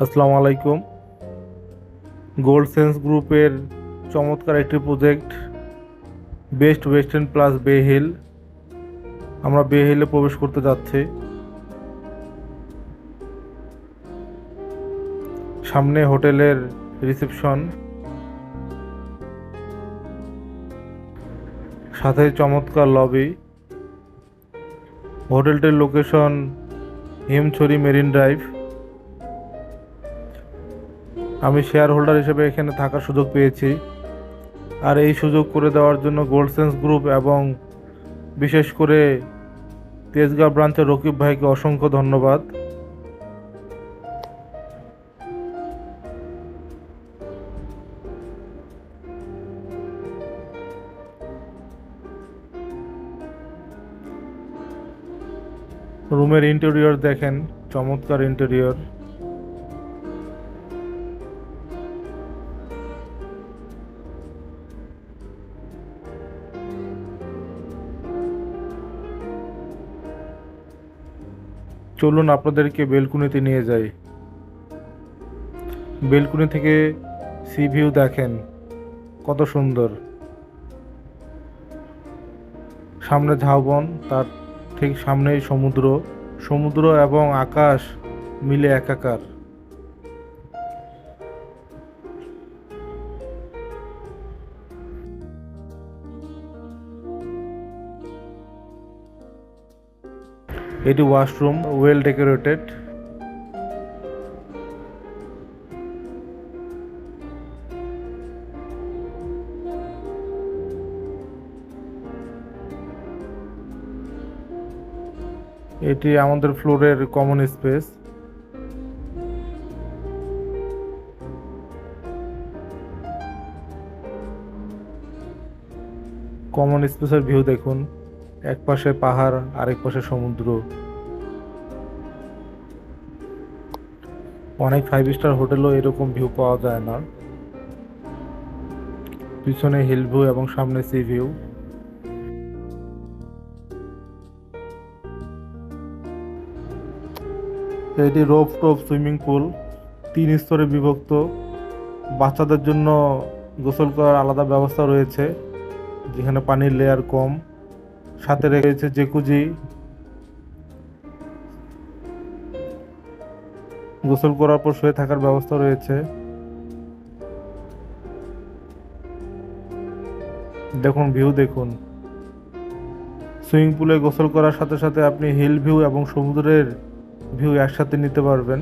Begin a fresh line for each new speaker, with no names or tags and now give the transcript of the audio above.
আসসালামু আলাইকুম। Gold sense গ্রুপের চমৎকার একটি প্রজেক্ট বেস্ট ওয়েস্টার্ন প্লাস বে হিল। আমরা বে হিলে প্রবেশ করতে যাচ্ছি। সামনে হোটেলের রিসেপশন, সাথে চমৎকার লবি। হোটেলটির লোকেশন হিমছড়ি মেরিন ড্রাইভ। আমি শেয়ার হোল্ডার হিসেবে এখানে থাকার সুযোগ পেয়েছি, আর এই সুযোগ করে দেওয়ার জন্য গোল্ড সেন্স গ্রুপ এবং বিশেষ করে তেজগাঁও ব্রাঞ্চের রকিব ভাইকে অসংখ্য ধন্যবাদ। রুমের ইন্টেরিয়র দেখেন, চমৎকার ইন্টেরিয়র। চলুন আপনাদেরকে বেলকুনিতে নিয়ে যাই। বেলকুনি থেকে সি ভিউ দেখেন কত সুন্দর। সামনে ঝাউবন, তার ঠিক সামনেই সমুদ্র। সমুদ্র এবং আকাশ মিলে একাকার। এটি ওয়াশরুম, ওয়েল ডেকোরেটেড। এটি আমাদের ফ্লোরের কমন স্পেস। কমন স্পেসের ভিউ দেখুন, এক পাশে পাহাড়, আরেক পাশে সমুদ্র। অনেক 5 স্টার হোটেলও এরকম ভিউ পাওয়া যায় না। পিছনে হিল ভিউ এবং সামনে সি ভিউ। এটি রোপ টপ সুইমিং পুল, 3 স্তরে বিভক্ত। বাচ্চাদের জন্য গোসল করার আলাদা ব্যবস্থা রয়েছে, যেখানে পানির লেয়ার কম। সাথে রয়েছে জেকুজি, গোসল করার পর শুয়ে থাকার ব্যবস্থা রয়েছে। দেখুন ভিউ দেখুন। সুইমিং পুলে গোসল করার সাথে সাথে আপনি হিল ভিউ এবং সমুদ্রের ভিউ একসাথে নিতে পারবেন।